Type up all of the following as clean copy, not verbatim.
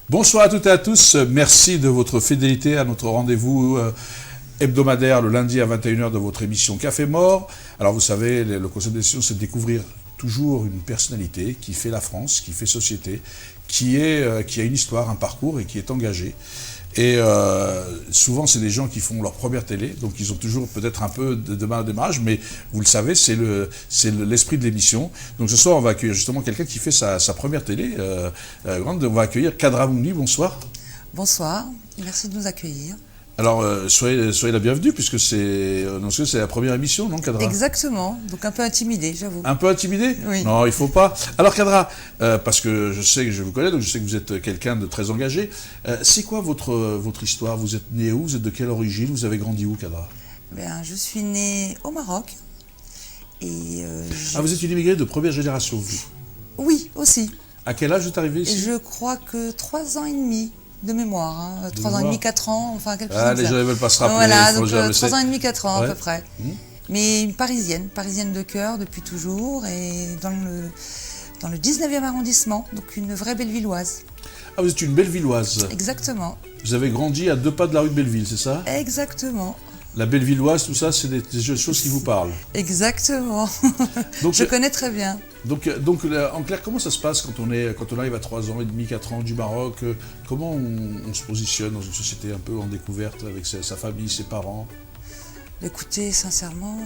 Bonsoir à toutes et à tous, merci de votre fidélité à notre rendez-vous hebdomadaire le lundi à 21h de votre émission Café Mort. Alors vous savez, le concept d'émission, c'est de découvrir toujours une personnalité qui fait la France, qui fait société, qui a une histoire, un parcours et qui est engagé. Et souvent, c'est des gens qui font leur première télé, donc ils ont toujours peut-être un peu de mal au démarrage, mais vous le savez, c'est l'esprit de l'émission. Donc ce soir, on va accueillir justement quelqu'un qui fait sa première télé. On va accueillir Kadra Mouni, bonsoir. Bonsoir, merci de nous accueillir. Alors, soyez la bienvenue, puisque c'est la première émission, non, Kadra? Exactement, donc un peu intimidé, j'avoue. Un peu intimidé? Oui. Non, il faut pas. Alors, Kadra, parce que je sais que je vous connais, donc je sais que vous êtes quelqu'un de très engagé. C'est quoi votre histoire? Vous êtes né où? Vous êtes de quelle origine? Vous avez grandi où, Kadra? Je suis née au Maroc. Et vous êtes une immigrée de première génération, vous? Oui, aussi. À quel âge vous êtes arrivé ici? Je crois que 3 ans et demi. De mémoire, 3 ans et demi, 4 ans, enfin quelque chose comme ça. Les gens ne veulent pas se rappeler. Voilà, donc 3 ans et demi, 4 ans à peu près. Mais une parisienne de cœur depuis toujours, et dans le 19e arrondissement, donc une vraie Bellevilloise. Ah, vous êtes une Bellevilloise? Exactement. Vous avez grandi à 2 pas de la rue de Belleville, c'est ça? Exactement. La Bellevilloise, tout ça, c'est des choses qui vous parlent? Exactement. Donc, je connais très bien. Donc, en clair, comment ça se passe quand on arrive à 3 ans et demi, 4 ans du Maroc? Comment on se positionne dans une société un peu en découverte avec sa famille, ses parents? Écoutez, sincèrement...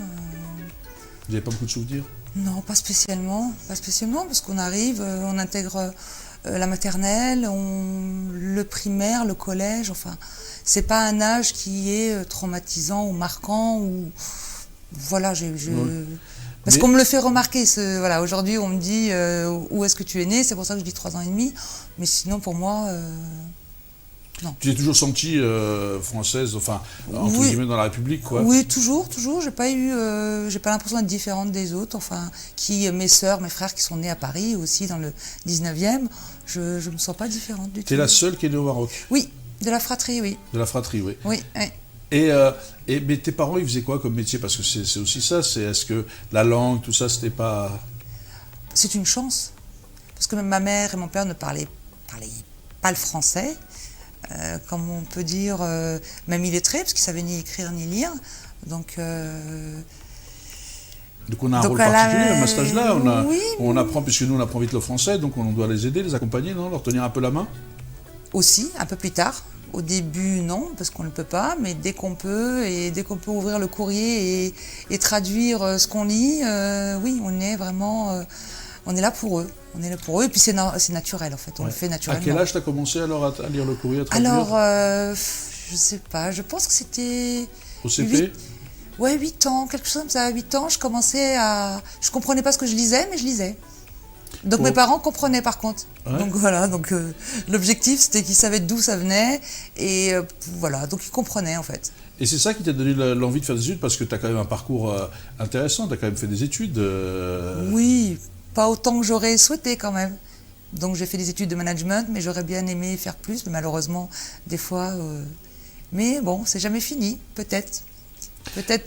Vous n'avez pas beaucoup de souvenirs? Non, pas spécialement. Pas spécialement, parce qu'on arrive, on intègre la maternelle, le primaire, le collège, enfin... C'est pas un âge qui est traumatisant ou marquant, ou... Voilà, Parce qu'on me le fait remarquer, aujourd'hui on me dit où est-ce que tu es né, c'est pour ça que je dis 3 ans et demi, mais sinon pour moi, non. Tu t'es toujours sentie française, enfin, entre guillemets dans la République, quoi? Oui, toujours, j'ai pas l'impression d'être différente des autres, enfin, mes sœurs, mes frères qui sont nés à Paris, aussi dans le 19e, je me sens pas différente du tout. T'es la seule qui est née au Maroc? Oui, de la fratrie, oui. De la fratrie, oui. Oui. Mais tes parents, ils faisaient quoi comme métier? Parce que c'est aussi ça, est-ce que la langue, tout ça, c'était pas... C'est une chance. Parce que même ma mère et mon père ne parlaient pas le français. Comme on peut dire, même illettrés, parce qu'ils ne savaient ni écrire ni lire. Donc on a un rôle particulier, même à cet âge-là. On apprend, puisque nous, on apprend vite le français, donc on doit les aider, les accompagner, non? Leur tenir un peu la main? Aussi, un peu plus tard. Au début, non, parce qu'on ne peut pas, mais dès qu'on peut, et dès qu'on peut ouvrir le courrier et traduire ce qu'on lit, oui, on est vraiment... on est là pour eux. Et puis c'est naturel, en fait, on le fait naturellement. À quel âge tu as commencé alors à lire le courrier, à traduire? Alors, je sais pas, je pense que c'était... Au CP? 8 ans, quelque chose comme ça. À 8 ans, je commençais à... Je comprenais pas ce que je lisais, mais je lisais. Donc mes parents comprenaient par contre. Ouais. Donc voilà, l'objectif c'était qu'ils savaient d'où ça venait, et voilà, donc ils comprenaient en fait. Et c'est ça qui t'a donné l'envie de faire des études, parce que tu as quand même un parcours intéressant, tu as quand même fait des études. Oui, pas autant que j'aurais souhaité quand même. Donc j'ai fait des études de management, mais j'aurais bien aimé faire plus, mais malheureusement, des fois... Mais bon, c'est jamais fini, peut-être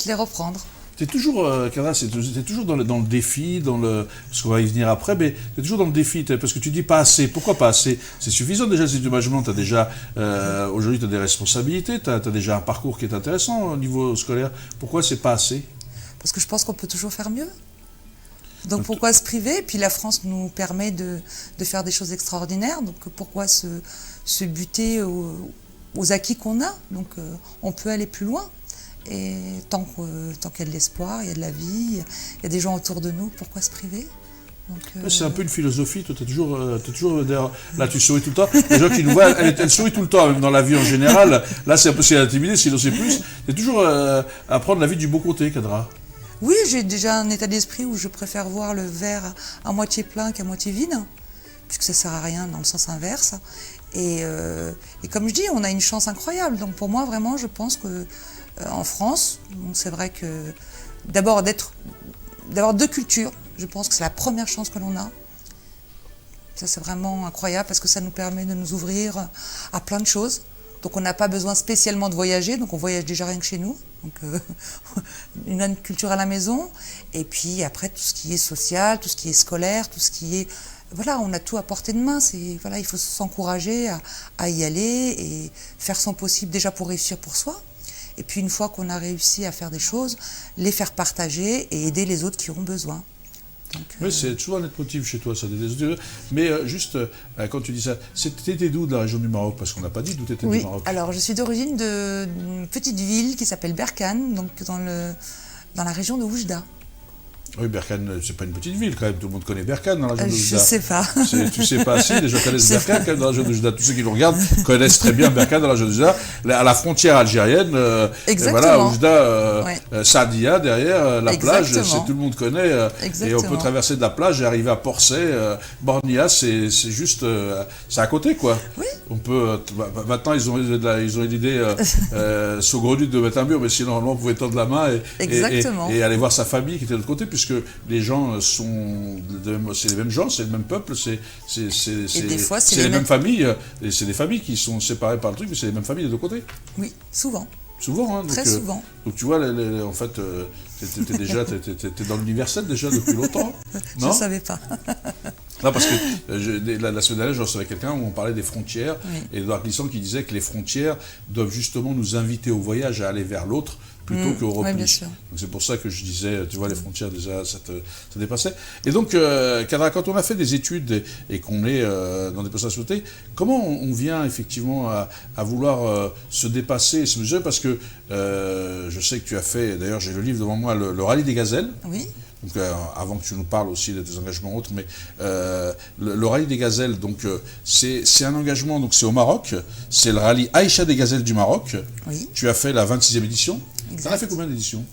les reprendre. T'es toujours, Kadra, t'es toujours dans le défi, parce qu'on va y venir après, mais t'es toujours dans le défi, parce que tu dis pas assez. Pourquoi pas assez? C'est suffisant déjà, c'est du management, t'as déjà, aujourd'hui t'as des responsabilités, t'as déjà un parcours qui est intéressant au niveau scolaire. Pourquoi c'est pas assez? Parce que je pense qu'on peut toujours faire mieux. Donc pourquoi se priver? Et puis la France nous permet de faire des choses extraordinaires, donc pourquoi se buter aux acquis qu'on a? Donc on peut aller plus loin. Et tant qu'il y a de l'espoir, il y a de la vie, il y a des gens autour de nous, pourquoi se priver? C'est un peu une philosophie, toi t'es toujours là tu souris tout le temps, les gens qui nous voient, elle sourit tout le temps, même dans la vie en général, là c'est un peu intimidé, sinon c'est plus, t'es toujours à prendre la vie du beau côté, Kadra. Oui, j'ai déjà un état d'esprit où je préfère voir le verre à moitié plein qu'à moitié vide, puisque ça sert à rien dans le sens inverse, et comme je dis, on a une chance incroyable, donc pour moi vraiment je pense que en France, c'est vrai que d'avoir 2 cultures, je pense que c'est la première chance que l'on a. Ça c'est vraiment incroyable parce que ça nous permet de nous ouvrir à plein de choses. Donc on n'a pas besoin spécialement de voyager, donc on voyage déjà rien que chez nous. Donc une culture à la maison. Et puis après tout ce qui est social, tout ce qui est scolaire, tout ce qui est voilà, on a tout à portée de main. Voilà, il faut s'encourager à y aller et faire son possible déjà pour réussir pour soi. Et puis une fois qu'on a réussi à faire des choses, les faire partager et aider les autres qui ont besoin. Donc, oui, c'est toujours un leitmotiv chez toi, ça. Mais juste, quand tu dis ça, t'étais d'où de la région du Maroc? Parce qu'on n'a pas dit d'où tu étais du Maroc. Alors je suis d'origine d'une petite ville qui s'appelle Berkane, donc dans la région de Oujda. Oui, Berkane, c'est pas une petite ville quand même, tout le monde connaît Berkane dans la région de Oujda. Je sais pas. Tu sais pas, si, les gens connaissent Berkane quand même dans la région de Oujda. Tous ceux qui nous regardent connaissent très bien Berkane dans la région de Oujda. À la frontière algérienne, voilà, Oujda, Saadia, derrière, la plage, tout le monde connaît. Et on peut traverser de la plage et arriver à Porset, Bornia, c'est juste, c'est à côté, quoi. Oui. On peut, maintenant, ils ont une idée saugrenue de mettre un mur, mais sinon, normalement, on pouvait tendre la main et aller voir sa famille qui était de l'autre côté, puisque les gens c'est les mêmes gens, c'est le même peuple, c'est les mêmes familles, et c'est des familles qui sont séparées par le truc, mais c'est les mêmes familles des deux côtés. Oui, souvent. Souvent, hein. Très souvent. Donc tu vois, en fait, t'étais dans l'universel déjà depuis longtemps, non? Je ne savais pas. Non, parce que la semaine dernière, je recevais quelqu'un où on parlait des frontières, oui. Et Edouard Glissant qui disait que les frontières doivent justement nous inviter au voyage à aller vers l'autre, plutôt qu'au repli. Oui, bien sûr. Donc c'est pour ça que je disais, tu vois, les frontières déjà, ça dépassait. Et donc, Kadra, quand on a fait des études et qu'on est dans des postes à sauter, comment on vient effectivement à vouloir se dépasser et se mesurer? Parce que je sais que tu as fait, d'ailleurs j'ai le livre devant moi, le rallye des gazelles. Oui. Donc, avant que tu nous parles aussi de tes engagements autres, mais le rallye des gazelles, donc c'est un engagement, donc c'est au Maroc, c'est le rallye Aïcha des gazelles du Maroc. Oui. Tu as fait la 26e édition. Exact. Tu en as fait combien d'éditions?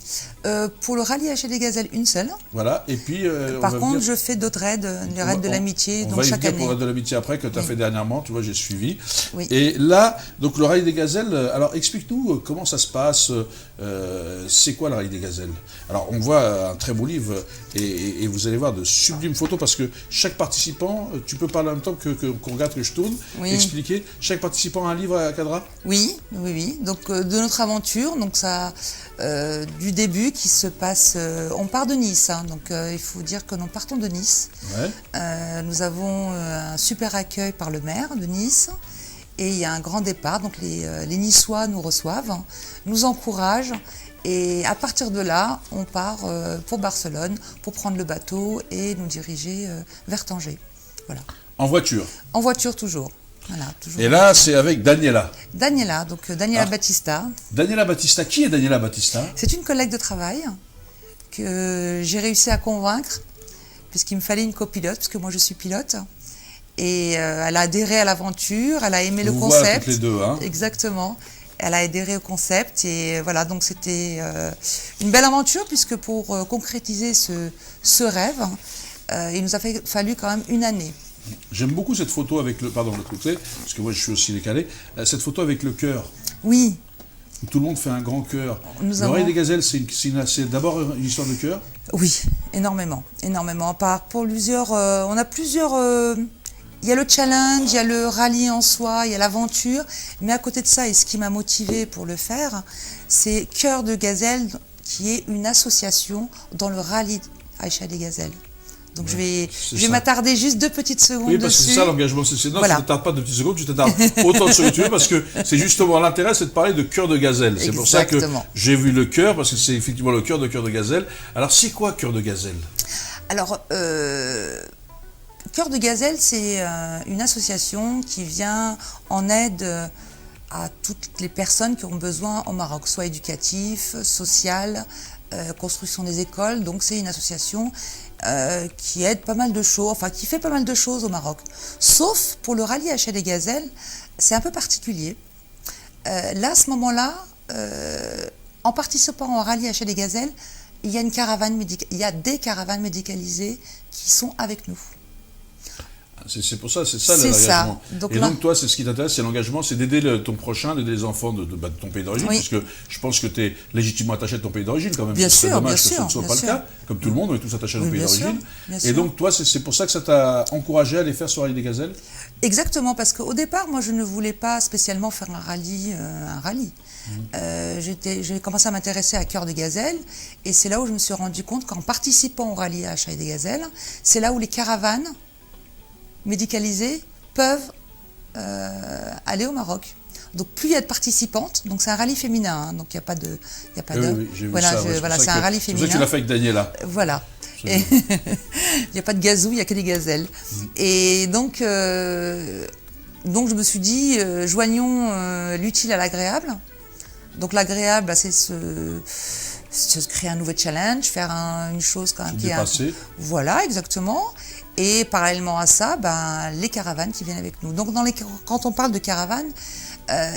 Pour le rallye Aïcha des gazelles, une seule. Voilà, et puis... Par contre, je fais d'autres raids, les raids de l'amitié, donc chaque année. On va y venir pour le raid de l'amitié après, que tu as fait dernièrement, tu vois, j'ai suivi. Oui. Et là, donc le rallye des gazelles, alors explique-nous comment ça se passe, c'est quoi le rallye des gazelles? Alors, on voit un très beau livre, et vous allez voir de sublimes photos, parce que chaque participant, tu peux parler en même temps qu'on regarde que je tourne, expliquer, chaque participant a un livre à Kadra? Oui. Donc, de notre aventure, donc ça... du début qui se passe... on part de Nice, hein, donc il faut dire que nous partons de Nice. Ouais. Nous avons un super accueil par le maire de Nice et il y a un grand départ, donc les Niçois nous reçoivent, nous encouragent et à partir de là, on part pour Barcelone pour prendre le bateau et nous diriger vers Tanger. Voilà. En voiture? En voiture toujours. Voilà, et là, c'est avec Daniela. Daniela Battista. Daniela Battista, qui est Daniela Battista? C'est une collègue de travail que j'ai réussi à convaincre, puisqu'il me fallait une copilote, parce que moi je suis pilote. Et elle a adhéré à l'aventure, elle a aimé le concept. Voilà, toutes les deux, hein. Exactement. Elle a adhéré au concept, et voilà, donc c'était une belle aventure, puisque pour concrétiser ce rêve, il nous a fallu quand même une année. J'aime beaucoup cette photo avec le... Pardon, l'autre côté, parce que moi je suis aussi décalé. Cette photo avec le cœur. Oui. Où tout le monde fait un grand cœur. Le rallye des gazelles, c'est d'abord une histoire de cœur? Oui, énormément. Pour plusieurs... on a plusieurs... il y a le challenge, il y a le rallye en soi, il y a l'aventure. Mais à côté de ça, et ce qui m'a motivée pour le faire, c'est Cœur de Gazelle, qui est une association dans le rallye Aïcha des gazelles. Donc je vais m'attarder juste 2 petites secondes dessus. Oui, parce que c'est ça l'engagement. Non, voilà. Tu ne t'attardes pas 2 petites secondes, tu t'attardes autant de ce que tu veux, parce que c'est justement l'intérêt, c'est de parler de Cœur de Gazelle. C'est pour ça que j'ai vu le cœur, parce que c'est effectivement le cœur de Gazelle. Alors c'est quoi Cœur de Gazelle? Alors, Cœur de Gazelle, c'est une association qui vient en aide à toutes les personnes qui ont besoin au Maroc, soit éducatif, social, construction des écoles. Donc c'est une association qui aide pas mal de choses, enfin qui fait pas mal de choses au Maroc. Sauf pour le rallye Aïcha des gazelles, c'est un peu particulier. Là, à ce moment-là, en participant au rallye Aïcha des gazelles, il y a des caravanes médicalisées qui sont avec nous. C'est pour ça, c'est ça l'engagement. Et donc toi, c'est ce qui t'intéresse, c'est l'engagement, c'est d'aider ton prochain, d'aider les enfants de ton pays d'origine, puisque je pense que tu es légitimement attaché à ton pays d'origine quand même. Bien sûr, dommage que ce ne soit pas le cas, comme tout le monde, on est tous attachés à nos pays d'origine. Et donc toi, c'est pour ça que ça t'a encouragé à aller faire ce rallye des gazelles? Exactement, parce qu'au départ, moi je ne voulais pas spécialement faire un rallye. J'ai commencé à m'intéresser à Cœur de Gazelle, et c'est là où je me suis rendu compte qu'en participant au rallye Aïcha des gazelles, c'est là où les caravanes médicalisées peuvent aller au Maroc. Donc plus il y a de participantes, donc c'est un rallye féminin, hein, donc il n'y a pas de, Oui, j'ai vu voilà, ça, ouais, voilà, c'est un rallye c'est pour féminin. ça que tu l'as fait avec Daniela. Voilà. Et il n'y a pas de gazou, il n'y a que des gazelles. Et donc je me suis dit, joignons l'utile à l'agréable. Donc l'agréable, bah, c'est se créer un nouveau challenge, faire une chose quand même qui est... Voilà, exactement. Et parallèlement à ça, ben, les caravanes qui viennent avec nous. Donc quand on parle de caravanes,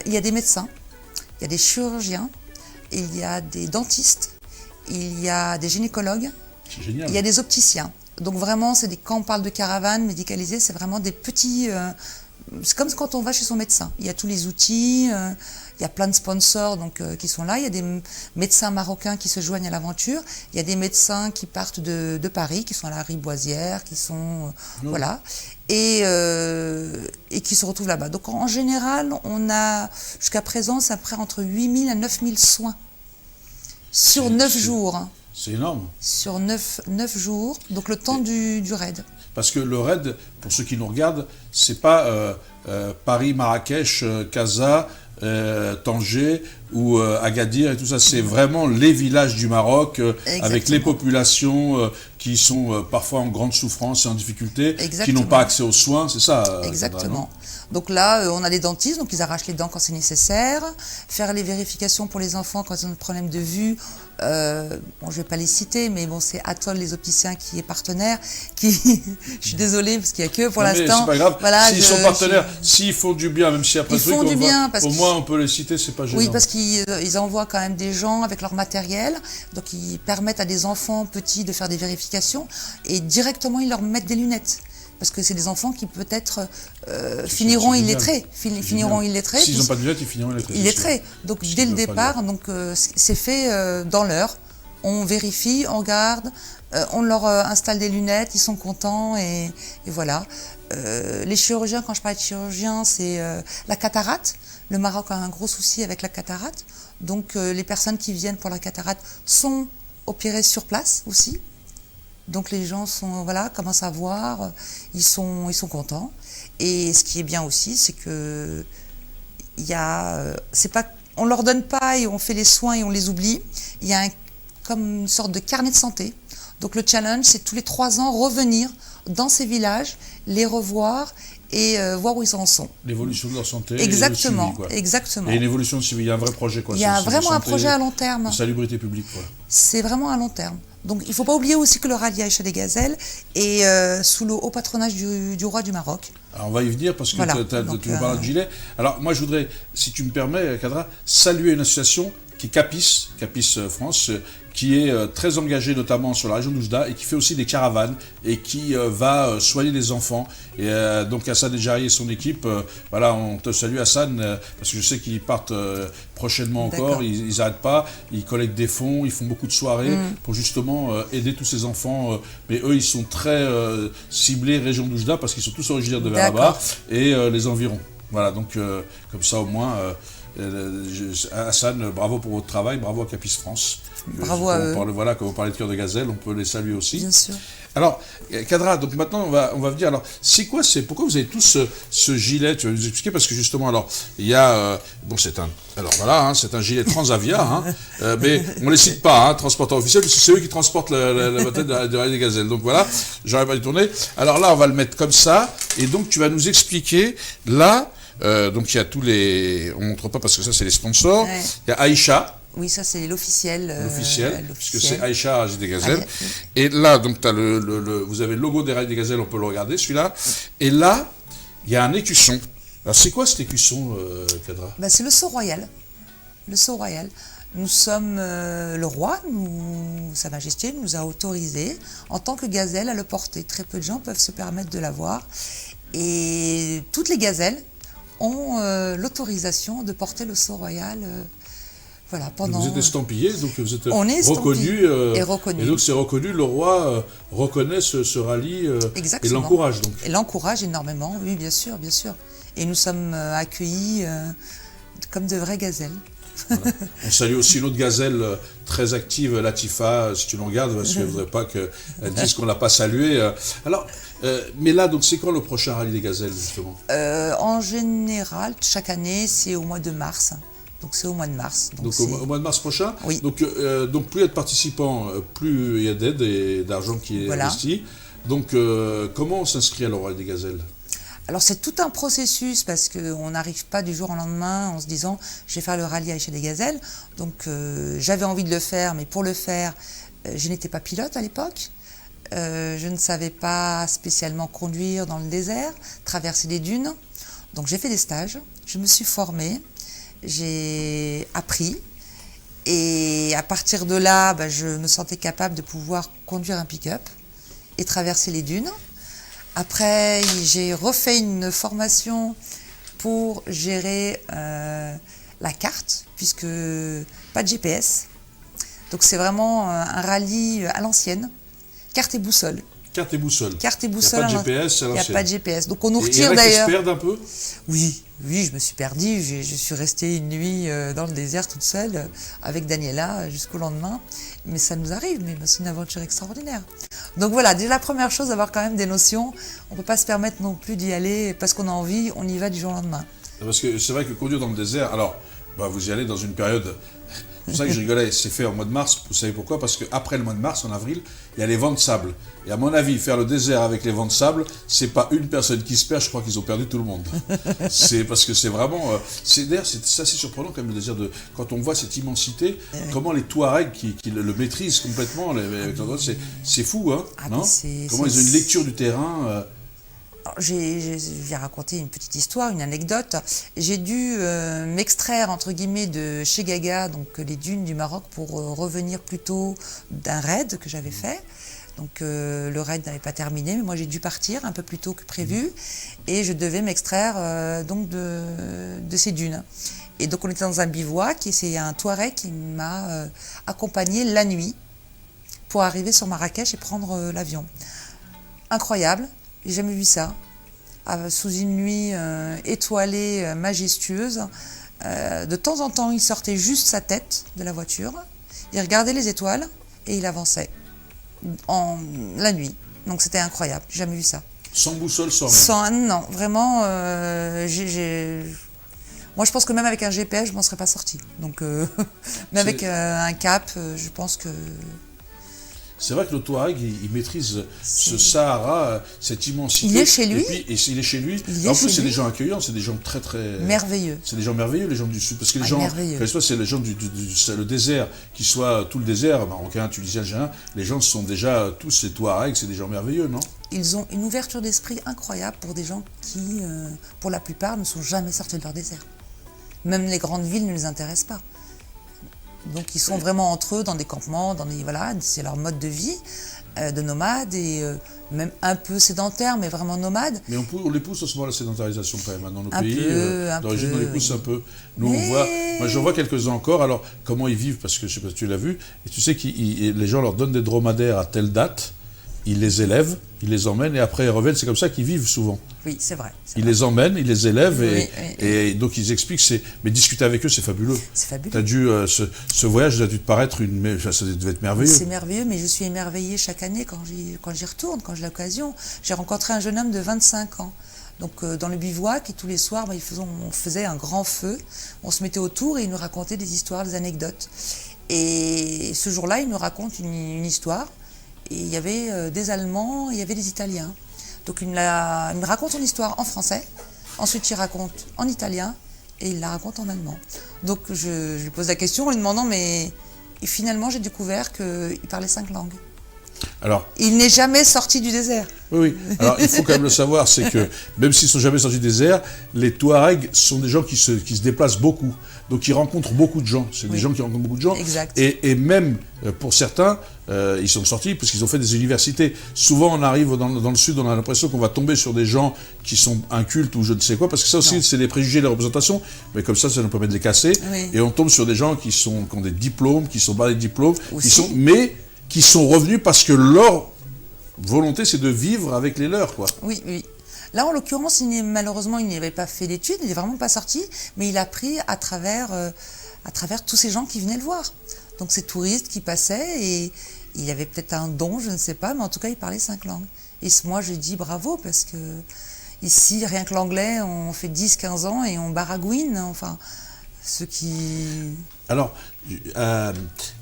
il y a des médecins, il y a des chirurgiens, il y a des dentistes, il y a des gynécologues, il y a des opticiens. Donc vraiment, quand on parle de caravanes médicalisées, c'est vraiment des petits... c'est comme quand on va chez son médecin. Il y a tous les outils, il y a plein de sponsors qui sont là. Il y a des médecins marocains qui se joignent à l'aventure. Il y a des médecins qui partent de Paris, qui sont à la Riboisière, qui sont... voilà. Et qui se retrouvent là-bas. Donc en général, on a jusqu'à présent, ça prend entre 8 000 à 9 000 soins sur 9 jours. Hein. C'est énorme. Sur 9 jours, donc le temps du raid. Parce que le raid, pour ceux qui nous regardent, c'est pas Paris, Marrakech, Casa, Tanger ou Agadir et tout ça. C'est vraiment les villages du Maroc avec les populations qui sont parfois en grande souffrance et en difficulté, qui n'ont pas accès aux soins, c'est ça. Exactement. Donc là, on a les dentistes, donc ils arrachent les dents quand c'est nécessaire, faire les vérifications pour les enfants quand ils ont des problèmes de vue. Bon, je vais pas les citer, mais bon, c'est Atoll, les opticiens, qui est partenaire. Je suis désolée parce qu'il y a que pour l'instant. C'est pas grave. Voilà, s'ils sont partenaires, s'ils font du bien, même si après ils font du bien, au moins on peut les citer, c'est pas gênant. Oui, parce qu'ils envoient quand même des gens avec leur matériel, donc ils permettent à des enfants petits de faire des vérifications et directement ils leur mettent des lunettes. Parce que c'est des enfants qui peut-être finiront illettrés. Finiront illettrés. S'ils n'ont pas de lunettes, ils finiront illettrés. Illettrés. Donc dès le départ, c'est fait dans l'heure. On vérifie, on regarde, on leur installe des lunettes, ils sont contents et voilà. Les chirurgiens, quand je parle de chirurgiens, c'est la cataracte. Le Maroc a un gros souci avec la cataracte. Donc les personnes qui viennent pour la cataracte sont opérées sur place aussi. Donc les gens commencent à voir, ils sont contents. Et ce qui est bien aussi, c'est que on leur donne pas et on fait les soins et on les oublie. Il y a comme une sorte de carnet de santé. Donc le challenge, c'est tous les 3 ans revenir dans ces villages, les revoir et voir où ils en sont. L'évolution de leur santé. Exactement, et le suivi, quoi. Exactement. Et l'évolution de suivi, il y a un vrai projet, quoi. Il y a vraiment un projet à long terme. De salubrité publique, quoi. C'est vraiment à long terme. Donc il ne faut pas oublier aussi que le rallye Aïcha des Gazelles est sous le haut patronage du roi du Maroc. Alors on va y venir parce que voilà. tu nous parles de gilet. Alors moi je voudrais, si tu me permets, Kadra, saluer une association qui est Capis France, qui est très engagée notamment sur la région d'Oujda et qui fait aussi des caravanes et qui va soigner les enfants. Et donc Hassan Edjari et son équipe, voilà, on te salue Hassan, parce que je sais qu'ils partent prochainement encore, ils n'arrêtent pas, ils collectent des fonds, ils font beaucoup de soirées pour justement aider tous ces enfants. Mais eux, ils sont très ciblés région d'Oujda parce qu'ils sont tous originaires de vers là-bas et les environs. Voilà, donc comme ça au moins... Hassan, bravo pour votre travail, bravo à Capis France. Bravo à eux. Voilà, quand vous parlez de Cœur de Gazelle, on peut les saluer aussi. Bien sûr. Alors, Kadra, donc maintenant on va venir. Alors, pourquoi vous avez tous ce gilet? Tu vas nous expliquer parce que justement, alors il y a c'est un gilet Transavia, hein, mais on les cite pas, hein, transporteur officiel, parce que c'est eux qui transportent la tête de Rallye des Gazelles. Donc voilà, j'aurais pas dû tourner. Alors là, on va le mettre comme ça, et donc tu vas nous expliquer là. Donc il y a tous les... On ne montre pas parce que ça c'est les sponsors. Ouais. Il y a Aïcha. Oui, ça c'est l'officiel. L'officiel, puisque c'est Aïcha Rallye des Gazelles. Et là, donc t'as vous avez le logo des Rallye des Gazelles, on peut le regarder, celui-là. Et là, il y a un écusson. Alors c'est quoi cet écusson, Kadra? C'est le sceau royal. Le sceau royal. Nous sommes le roi, Sa Majesté nous a autorisé en tant que gazelle à le porter. Très peu de gens peuvent se permettre de l'avoir. Et toutes les gazelles ont l'autorisation de porter le sceau royal voilà, pendant... Vous êtes estampillé, donc vous êtes reconnu. Et donc c'est reconnu, le roi reconnaît ce rallye et l'encourage. Donc. Et l'encourage énormément, oui, bien sûr, bien sûr. Et nous sommes accueillis comme de vraies gazelles. Voilà. On salue aussi une autre gazelle très active, Latifa, si tu nous regardes, parce que je ne voudrais pas qu'elle dise qu'on ne l'a pas saluée. Alors, mais là, donc, c'est quand le prochain rallye des gazelles, justement? En général, chaque année, c'est au mois de mars. Donc c'est au mois de mars. Donc au mois de mars prochain. Oui. Donc plus il y a de participants, plus il y a d'aide et d'argent qui est investi. Donc comment on s'inscrit à l'Oral des Gazelles? Alors c'est tout un processus parce qu'on n'arrive pas du jour au lendemain en se disant je vais faire le rallye à l'échelle des Gazelles. Donc j'avais envie de le faire, mais pour le faire, je n'étais pas pilote à l'époque. Je ne savais pas spécialement conduire dans le désert, traverser les dunes. Donc j'ai fait des stages, je me suis formée. J'ai appris et à partir de là, je me sentais capable de pouvoir conduire un pick-up et traverser les dunes. Après, j'ai refait une formation pour gérer la carte, puisque pas de GPS. Donc c'est vraiment un rallye à l'ancienne, carte et boussole. Carte et boussole. Carte et boussole. Il n'y a pas de GPS à l'ancienne. Il n'y a pas de GPS. Donc on nous Et retire il y d'ailleurs. se perdent un peu? Oui, je me suis perdue. Je suis restée une nuit dans le désert toute seule avec Daniela jusqu'au lendemain. Mais ça nous arrive, mais c'est une aventure extraordinaire. Donc voilà, déjà la première chose, d'avoir quand même des notions. On ne peut pas se permettre non plus d'y aller parce qu'on a envie, on y va du jour au lendemain. Parce que c'est vrai que conduire dans le désert, alors vous y allez dans une période... C'est pour ça que je rigolais, c'est fait en mois de mars. Vous savez pourquoi? Parce qu'après le mois de mars, en avril, il y a les vents de sable. Et à mon avis, faire le désert avec les vents de sable, c'est pas une personne qui se perd, je crois qu'ils ont perdu tout le monde. C'est parce que c'est vraiment... D'ailleurs, c'est assez surprenant quand même le désert quand on voit cette immensité, comment les Touaregs qui le maîtrisent complètement, c'est fou, hein, non? Comment ils ont une lecture du terrain je vais raconter une petite histoire, une anecdote. J'ai dû m'extraire, entre guillemets, de chez Gaga, donc les dunes du Maroc, pour revenir plutôt d'un raid que j'avais fait. Donc le raid n'avait pas terminé, mais moi j'ai dû partir un peu plus tôt que prévu. Et je devais m'extraire donc de ces dunes. Et donc on était dans un bivouac, et c'est un Touareg qui m'a accompagné la nuit pour arriver sur Marrakech et prendre l'avion. Incroyable. J'ai jamais vu ça, sous une nuit étoilée, majestueuse. De temps en temps, il sortait juste sa tête de la voiture, il regardait les étoiles et il avançait la nuit. Donc c'était incroyable, j'ai jamais vu ça. Sans boussole, sans rien. Non, vraiment, moi je pense que même avec un GPS, je m'en serais pas sorti. Donc même avec un cap, je pense que... C'est vrai que le Touareg, il maîtrise ce Sahara, cette immensité. Il est chez lui. Et puis, il est chez lui. En plus, c'est des gens accueillants, c'est des gens très, très... merveilleux. C'est des gens merveilleux, les gens du Sud. Parce que les gens, c'est les gens le désert, qu'ils soient tout le désert, marocain, tunisien, algérien, les gens sont déjà, tous ces Touaregs, c'est des gens merveilleux, non? Ils ont une ouverture d'esprit incroyable pour des gens qui, pour la plupart, ne sont jamais sortis de leur désert. Même les grandes villes ne les intéressent pas. Donc ils sont vraiment entre eux dans des campements, voilà, c'est leur mode de vie de nomades et même un peu sédentaire, mais vraiment nomades. Mais on les pousse aussi à la sédentarisation quand même dans nos pays d'origine, on les pousse un peu. Nous on voit, moi j'en vois quelques-uns encore. Alors comment ils vivent, parce que je sais pas si tu l'as vu, et tu sais que les gens leur donnent des dromadaires à telle date. Ils les élèvent, ils les emmènent et après ils reviennent. C'est comme ça qu'ils vivent souvent. Oui, c'est vrai. Ils les emmènent, ils les élèvent et donc ils expliquent. Mais discuter avec eux, c'est fabuleux. C'est fabuleux. T'as dû, ce voyage a dû te paraître ça devait être merveilleux. C'est merveilleux, mais je suis émerveillée chaque année quand j'y retourne, quand j'ai l'occasion. J'ai rencontré un jeune homme de 25 ans. Donc dans le bivouac, et tous les soirs, on faisait un grand feu. On se mettait autour et il nous racontait des histoires, des anecdotes. Et ce jour-là, il nous raconte une histoire. Et il y avait des Allemands, il y avait des Italiens. Donc il me raconte son histoire en français, ensuite il raconte en italien et il la raconte en allemand. Donc je lui pose la question en lui demandant, mais et finalement j'ai découvert qu'il parlait 5 langues. Alors, il n'est jamais sorti du désert. Oui. Alors il faut quand même le savoir, c'est que même s'ils ne sont jamais sortis du désert, les Touaregs sont des gens qui se déplacent beaucoup. Donc ils rencontrent beaucoup de gens. C'est des gens qui rencontrent beaucoup de gens. Exact. Et même pour certains, ils sont sortis parce qu'ils ont fait des universités. Souvent on arrive dans le Sud, on a l'impression qu'on va tomber sur des gens qui sont incultes ou je ne sais quoi, parce que ça aussi c'est des préjugés, des représentations. Mais comme ça nous permet de les casser. Oui. Et on tombe sur des gens qui ont des diplômes, qui sont pas des diplômes, mais qui sont revenus parce que leur volonté, c'est de vivre avec les leurs, quoi. Oui, oui. Là, en l'occurrence, malheureusement, il n'avait pas fait d'études, il n'est vraiment pas sorti, mais il a appris à travers à travers tous ces gens qui venaient le voir. Donc ces touristes qui passaient et il avait peut-être un don, je ne sais pas, mais en tout cas il parlait 5 langues. Et moi je dis bravo parce que ici rien que l'anglais on fait 10-15 ans et on baragouine, enfin ceux qui... Alors,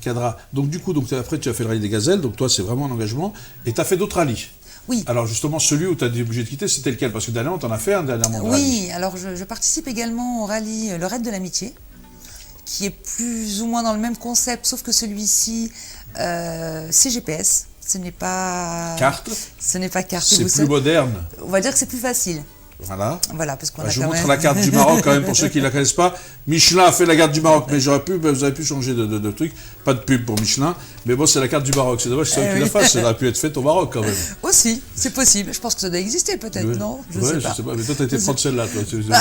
Kadra, donc du coup, après tu as fait le rallye des gazelles, donc toi c'est vraiment un engagement, et tu as fait d'autres rallyes. Oui. Alors justement, celui où tu as été obligé de quitter, c'était lequel? Parce que dernièrement, tu en as fait un dernièrement de rallye. Oui, alors je participe également au rallye Le Raid de l'Amitié, qui est plus ou moins dans le même concept, sauf que celui-ci, c'est GPS. Ce n'est pas... Carte. Ce n'est pas carte. C'est plus moderne. On va dire que c'est plus facile. Voilà. Voilà, parce qu'on a Je quand vous montre même... la carte du Maroc quand même pour ceux qui ne la connaissent pas. Michelin a fait la carte du Maroc, mais vous avez pu changer de truc. Pas de pub pour Michelin, mais bon, c'est la carte du Maroc. C'est dommage, c'est vrai qu'il la fasse. Ça aurait pu être fait au Maroc quand même. Aussi, c'est possible. Je pense que ça doit exister peut-être, Oui. non? Je sais pas. Mais toi, tu as été prendre celle-là.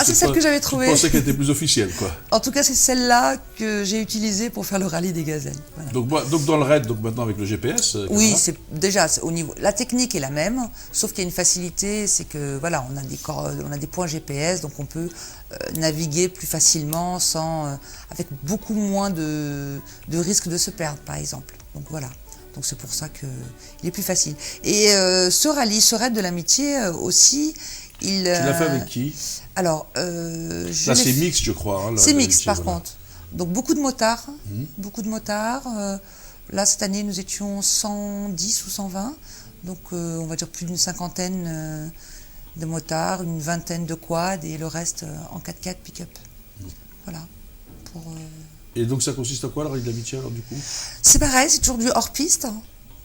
C'est celle que j'avais trouvée. Je pensais qu'elle était plus officielle, quoi. En tout cas, c'est celle-là que j'ai utilisée pour faire le rallye des gazelles. Voilà. Donc dans le raid, donc maintenant avec le GPS. Oui, c'est déjà au niveau. La technique est la même, sauf qu'il y a une facilité, c'est que voilà, on a des points GPS, donc on peut naviguer plus facilement, avec beaucoup moins de risque de se perdre, par exemple. Donc voilà. Donc c'est pour ça qu'il est plus facile. Et ce raid de l'amitié aussi, tu l'as fait avec qui? Alors, là c'est mixte, je crois. Hein, c'est mixte par contre. Donc beaucoup de motards, là cette année nous étions 110 ou 120, donc on va dire plus d'une cinquantaine de motards, une vingtaine de quads et le reste en 4x4 pick-up. Voilà. Et donc ça consiste à quoi le rallye de l'amitié alors du coup? C'est pareil, c'est toujours du hors-piste.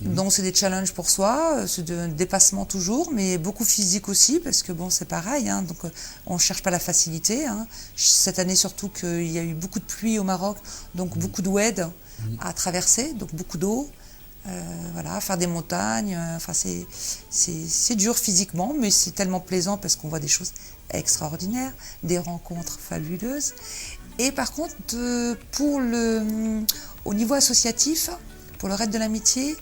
Donc c'est des challenges pour soi, c'est de dépassement toujours, mais beaucoup physique aussi, parce que bon c'est pareil, hein, donc on ne cherche pas la facilité. Hein. Cette année surtout qu'il y a eu beaucoup de pluie au Maroc, donc beaucoup de WED à traverser, donc beaucoup d'eau. Voilà, faire des montagnes, enfin c'est dur physiquement, mais c'est tellement plaisant parce qu'on voit des choses extraordinaires, des rencontres fabuleuses. Et par contre, au niveau associatif, pour le raid de l'amitié,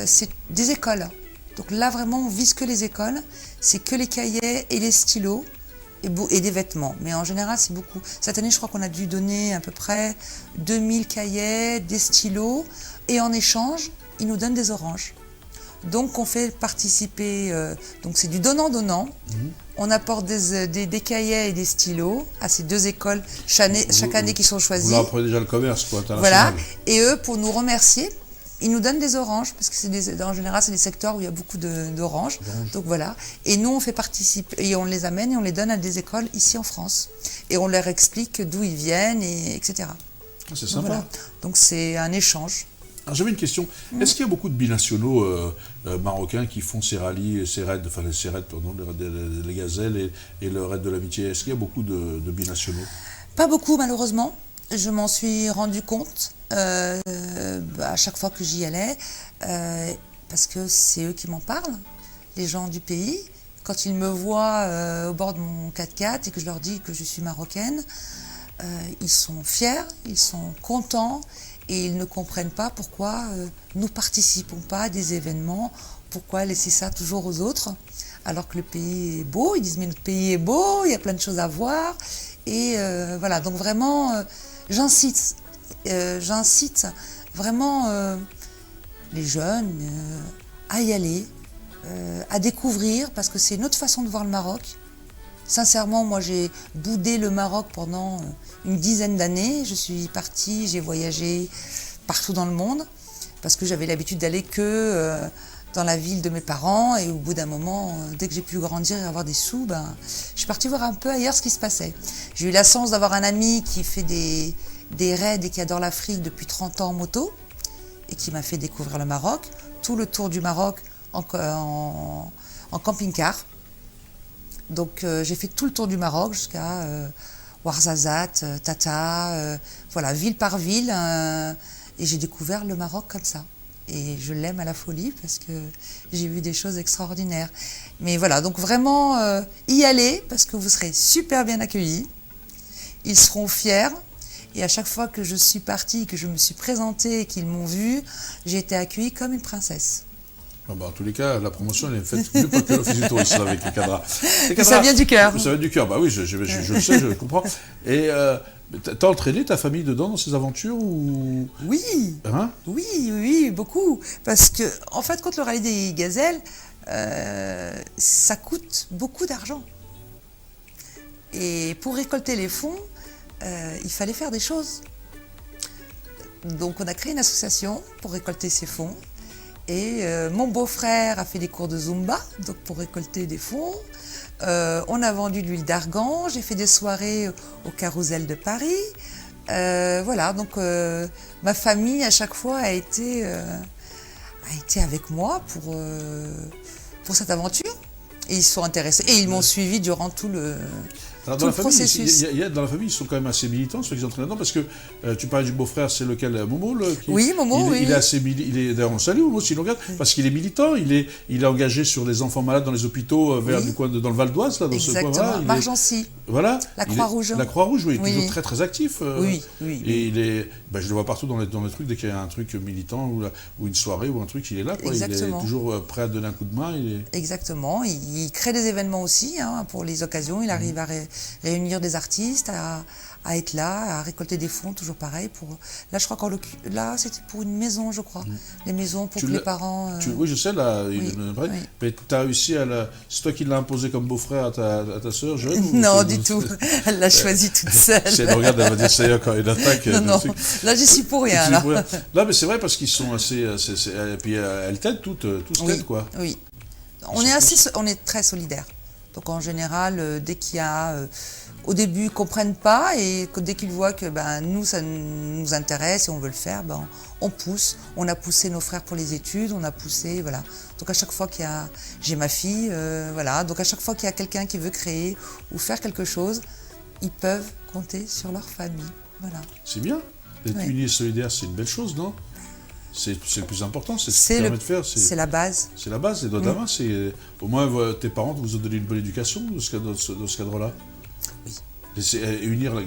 c'est des écoles. Donc là, vraiment, on vise que les écoles. C'est que les cahiers et les stylos et des vêtements. Mais en général, c'est beaucoup. Cette année, je crois qu'on a dû donner à peu près 2000 cahiers, des stylos. Et en échange, ils nous donnent des oranges. Donc, on fait participer... donc, c'est du donnant-donnant. On apporte des cahiers et des stylos à ces deux écoles chaque année qui sont choisies. Vous leur apprenez déjà le commerce, quoi, voilà. Et eux, pour nous remercier, ils nous donnent des oranges, parce que en général, c'est des secteurs où il y a beaucoup d'oranges. Donc voilà. Et nous, on fait participer, et on les amène et on les donne à des écoles ici en France. Et on leur explique d'où ils viennent, etc. C'est sympa. Voilà. Donc c'est un échange. Alors j'avais une question. Est-ce qu'il y a beaucoup de binationaux marocains qui font ces rallyes, ces raids, les gazelles et le raid de l'amitié? Est-ce qu'il y a beaucoup de binationaux? Pas beaucoup, malheureusement. Je m'en suis rendu compte à chaque fois que j'y allais, parce que c'est eux qui m'en parlent, les gens du pays. Quand ils me voient au bord de mon 4x4 et que je leur dis que je suis marocaine, ils sont fiers, ils sont contents et ils ne comprennent pas pourquoi nous participons pas à des événements, pourquoi laisser ça toujours aux autres, alors que le pays est beau. Ils disent mais notre pays est beau, il y a plein de choses à voir. Et voilà, donc vraiment, j'incite vraiment les jeunes à y aller, à découvrir, parce que c'est une autre façon de voir le Maroc. Sincèrement, moi j'ai boudé le Maroc pendant une dizaine d'années. Je suis partie, j'ai voyagé partout dans le monde, parce que j'avais l'habitude d'aller que dans la ville de mes parents, et au bout d'un moment, dès que j'ai pu grandir et avoir des sous, je suis partie voir un peu ailleurs ce qui se passait. J'ai eu la chance d'avoir un ami qui fait des raids et qui adore l'Afrique depuis 30 ans en moto, et qui m'a fait découvrir le Maroc, tout le tour du Maroc en camping-car. Donc j'ai fait tout le tour du Maroc jusqu'à Ouarzazate, Tata, voilà, ville par ville, et j'ai découvert le Maroc comme ça. Et je l'aime à la folie parce que j'ai vu des choses extraordinaires. Mais voilà, donc vraiment y aller, parce que vous serez super bien accueillis. Ils seront fiers. Et à chaque fois que je suis partie, que je me suis présentée et qu'ils m'ont vue, j'ai été accueillie comme une princesse. Ah bah, en tous les cas, la promotion elle est faite mieux pas que l'Office du tourisme avec les cadras. Et ça vient du cœur. Ça vient du cœur, bah oui, je le sais, je comprends. Et t'as entraîné ta famille dedans dans ces aventures ou... Oui, Hein? oui, beaucoup. Parce que, en fait, quand le rallye des gazelles, ça coûte beaucoup d'argent. Et pour récolter les fonds, il fallait faire des choses. Donc on a créé une association pour récolter ces fonds. Et mon beau-frère a fait des cours de Zumba, donc pour récolter des fonds. On a vendu de l'huile d'argan, j'ai fait des soirées au Carrousel de Paris. Voilà, donc ma famille à chaque fois a été avec moi pour cette aventure. Et ils se sont intéressés. Et ils m'ont suivi durant tout le... Alors, dans la famille, dans la famille, ils sont quand même assez militants, ceux qui s'entraînent là-dedans, parce que tu parlais du beau-frère, c'est lequel, Momo Oui, Momo, oui. Il est assez d'ailleurs, on salue Momo, si l'on regarde, parce qu'il est militant, il est engagé sur les enfants malades dans les hôpitaux, vers du coin dans le Val d'Oise, là, dans exactement. ce coin-là. Margency. Voilà. La Croix-Rouge. La Croix-Rouge, oui, il est toujours très très actif. Oui. Et il est, je le vois partout dans les trucs, dès qu'il y a un truc militant, ou une soirée, ou un truc, il est là, quoi. Exactement. Il est toujours prêt à donner un coup de main. Exactement. Il crée des événements aussi, pour les occasions. Il arrive à réunir des artistes, à être là, à récolter des fonds, toujours pareil. Là, je crois là, c'était pour une maison, je crois. Les maisons pour que les parents... Oui, je sais, là. Oui. Mais tu as réussi c'est toi qui l'as imposé comme beau-frère à ta sœur jeune? Non, du tout. Elle l'a choisi toute seule. Si elle regarde, elle va dire ça y est, quand il attaque. Non. Là, j'y suis pour rien. Là. Non, mais c'est vrai, parce qu'ils sont assez... Et puis, elles t'aident, tous t'aident, quoi. Oui. On est très solidaires. Donc, en général, dès qu'il y a... au début, ils ne comprennent pas, et dès qu'ils voient que nous, ça nous intéresse et on veut le faire, on pousse. On a poussé nos frères pour les études, on a poussé, voilà. Donc à chaque fois j'ai ma fille, voilà. Donc à chaque fois qu'il y a quelqu'un qui veut créer ou faire quelque chose, ils peuvent compter sur leur famille, voilà. C'est bien. Être unis et solidaires, c'est une belle chose, non? C'est le plus important, c'est ce qui permet de faire. C'est la base. C'est la base, les doigts de la main. Au moins, tes parents vous ont donné une bonne éducation dans ce cadre-là. Oui.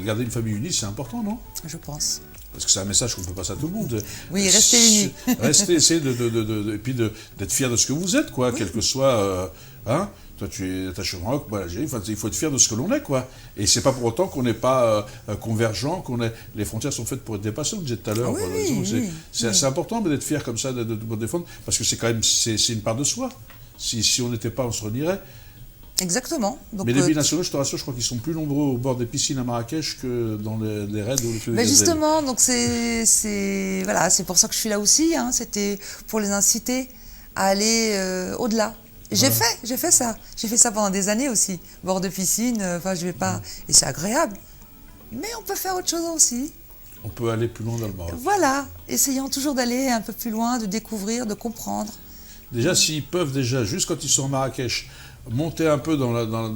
Garder une famille unie, c'est important, non? Je pense. Parce que c'est un message qu'on peut passer à tout le monde. Oui, restez unis. Essayez et puis d'être fier de ce que vous êtes, quoi, quel que soit... Toi, tu es attaché au Maroc, moi, l'Algérie, il faut être fier de ce que l'on est, quoi. Et c'est pas pour autant qu'on n'est pas convergent, les frontières sont faites pour être dépassées, on disait tout à l'heure. C'est important d'être fier comme ça, de défendre, parce que c'est quand même une part de soi. Si on n'était pas, on se renierait. Exactement. Donc, mais les binationaux, je te rassure, je crois qu'ils sont plus nombreux au bord des piscines à Marrakech que dans les raids ou les feux de gazelle. Justement, donc c'est pour ça que je suis là aussi. C'était pour les inciter à aller au-delà. J'ai fait ça. J'ai fait ça pendant des années aussi. Bord de piscine, je vais pas... Et c'est agréable. Mais on peut faire autre chose aussi. On peut aller plus loin dans le Maroc. Voilà. Essayons toujours d'aller un peu plus loin, de découvrir, de comprendre. Déjà, s'ils peuvent juste quand ils sont à Marrakech, monter un peu dans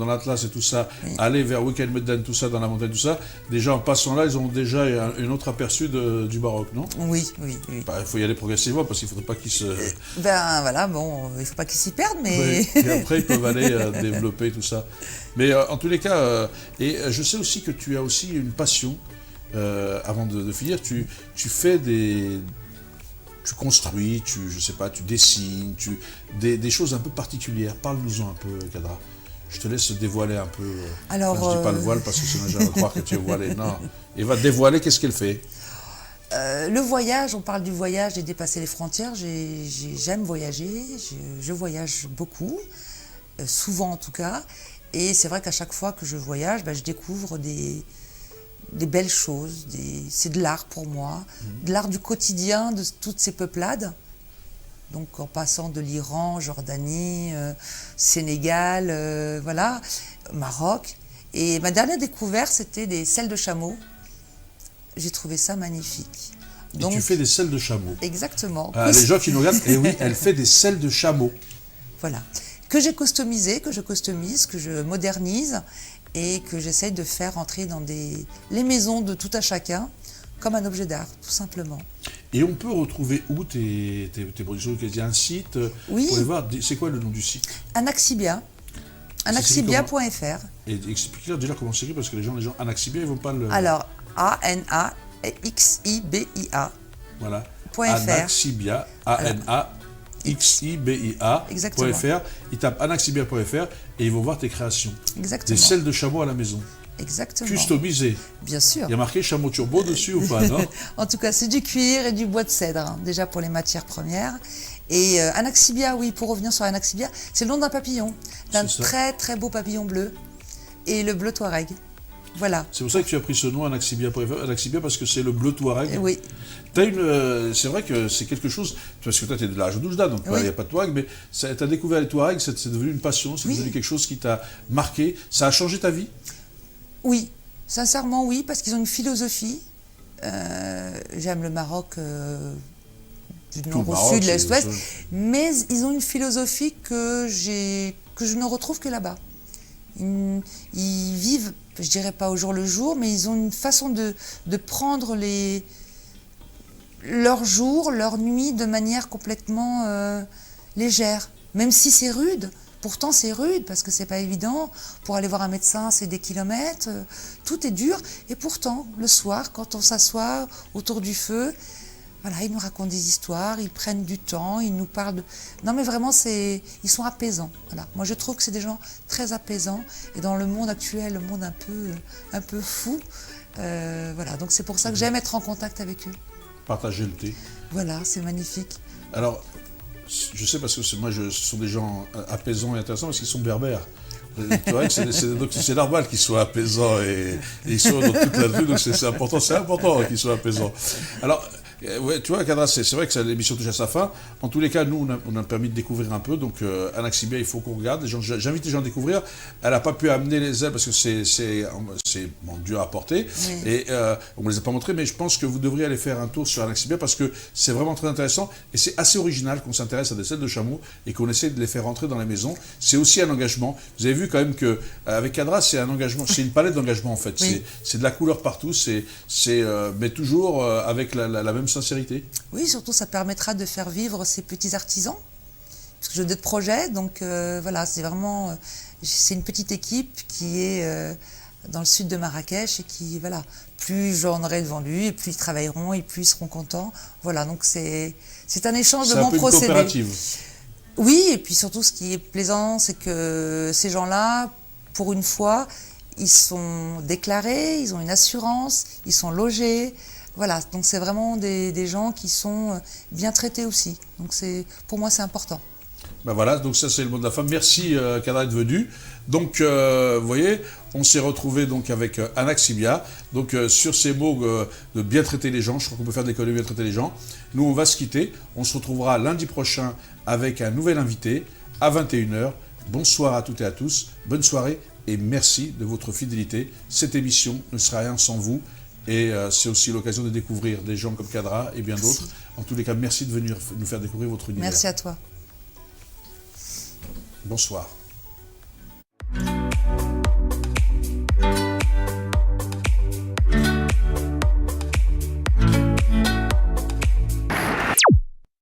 l'Atlas et tout ça, aller vers Week-end Medden, tout ça, dans la montagne, tout ça, déjà en passant là, ils ont déjà un autre aperçu du Maroc, non? Oui. Il faut y aller progressivement parce qu'il ne faudrait pas qu'ils se... voilà, il ne faut pas qu'ils s'y perdent, mais... Oui. Et après, ils peuvent aller développer tout ça. Mais en tous les cas, et je sais aussi que tu as aussi une passion, avant de finir, tu fais tu construis, tu dessines, des choses un peu particulières. Parle-nous-en un peu, Kadra. Je te laisse dévoiler un peu. Alors, je ne dis pas le voile parce que sinon je vais croire que tu es voilée. Non, Eva, dévoiler, qu'est-ce qu'elle fait? Le voyage, on parle du voyage et dépasser les frontières. J'aime voyager, je voyage beaucoup, souvent en tout cas. Et c'est vrai qu'à chaque fois que je voyage, je découvre des belles choses, c'est de l'art pour moi, de l'art du quotidien de toutes ces peuplades. Donc en passant de l'Iran, Jordanie, Sénégal, Maroc. Et ma dernière découverte, c'était des selles de chameau. J'ai trouvé ça magnifique. Donc, et tu fais des selles de chameau. Exactement. Les gens qui nous regardent, oui, elle fait des selles de chameau. Voilà. Que j'ai customisé, que je customise, que je modernise et que j'essaye de faire entrer dans les maisons de tout à chacun comme un objet d'art, tout simplement. Et on peut retrouver où tes productions? Il y a un site pour les voir. C'est quoi le nom du site? Anaxibia. Anaxibia.fr. Et explique-leur déjà comment c'est écrit, parce que les gens Anaxibia, ils ne vont pas le... Alors, ANAXIBIA. Voilà. .fr. Anaxibia, ANA. xibia.fr. Ils tapent anaxibia.fr et ils vont voir tes créations. Exactement. Des selles de chameau à la maison. Exactement. Customisées. Bien sûr. Il y a marqué chameau turbo dessus ou pas, non? En tout cas, c'est du cuir et du bois de cèdre, hein, déjà pour les matières premières. Et Anaxibia, oui, pour revenir sur Anaxibia, c'est le nom d'un papillon, d'un très très beau papillon bleu, et le bleu Touareg. Voilà. C'est pour ça que tu as pris ce nom, Anaxibia.fr, Anaxibia parce que c'est le bleu Touareg. Oui. C'est vrai que c'est quelque chose, parce que toi tu es de l'âge d'Oujda, donc il n'y a pas de Touareg, mais tu as découvert les Touaregs, c'est devenu une passion, c'est devenu quelque chose qui t'a marqué. Ça a changé ta vie? Oui, sincèrement oui, parce qu'ils ont une philosophie. J'aime le Maroc du nord au sud, de l'est ouest, mais ils ont une philosophie que je ne retrouve que là-bas. Ils vivent, je dirais pas au jour le jour, mais ils ont une façon de prendre leurs jours, leurs nuits de manière complètement légère. Même si c'est rude, pourtant c'est rude parce que c'est pas évident. Pour aller voir un médecin, c'est des kilomètres, tout est dur. Et pourtant, le soir, quand on s'assoit autour du feu, voilà, ils nous racontent des histoires, ils prennent du temps, ils nous parlent de... Non mais vraiment, ils sont apaisants. Voilà. Moi je trouve que c'est des gens très apaisants. Et dans le monde actuel, le monde un peu fou, voilà. Donc c'est pour ça que j'aime être en contact avec eux. Partager le thé. Voilà, c'est magnifique. Alors, je sais parce que ce sont des gens apaisants et intéressants parce qu'ils sont berbères. C'est vrai que c'est normal qu'ils soient apaisants et ils sont dans toute la rue, donc c'est important qu'ils soient apaisants. Alors, ouais, tu vois, Kadra, c'est vrai que l'émission touche à sa fin. En tous les cas, nous, on a permis de découvrir un peu. Donc, Anaxibia, il faut qu'on regarde. J'invite les gens à découvrir. Elle n'a pas pu amener les ailes parce que c'est dur à porter. Oui. Et on ne les a pas montrées, mais je pense que vous devriez aller faire un tour sur Anaxibia parce que c'est vraiment très intéressant. Et c'est assez original qu'on s'intéresse à des selles de chameau et qu'on essaie de les faire rentrer dans les maisons. C'est aussi un engagement. Vous avez vu quand même qu'avec Kadra, c'est un engagement, c'est une palette d'engagement en fait. Oui. C'est de la couleur partout, mais toujours avec la même sincérité. Oui, surtout ça permettra de faire vivre ces petits artisans, parce que j'ai d'autres projets, donc voilà, c'est vraiment, c'est une petite équipe qui est dans le sud de Marrakech et qui, voilà, plus j'en aurai devant lui, et plus ils travailleront, et plus ils seront contents, voilà, donc c'est un échange de bons procédés. C'est un peu une coopérative. Oui, et puis surtout ce qui est plaisant, c'est que ces gens-là, pour une fois, ils sont déclarés, ils ont une assurance, ils sont logés. Voilà, donc c'est vraiment des gens qui sont bien traités aussi. Donc pour moi, c'est important. Ben voilà, donc ça c'est le mot de la fin. Merci Kadra d'être venu. Donc vous voyez, on s'est retrouvé donc avec Anaxibia. Donc sur ces mots de bien traiter les gens, je crois qu'on peut faire de l'économie bien traiter les gens. Nous on va se quitter. On se retrouvera lundi prochain avec un nouvel invité à 21h. Bonsoir à toutes et à tous. Bonne soirée et merci de votre fidélité. Cette émission ne serait rien sans vous. Et c'est aussi l'occasion de découvrir des gens comme Kadra et bien d'autres. En tous les cas, merci de venir nous faire découvrir votre univers. Merci à toi. Bonsoir.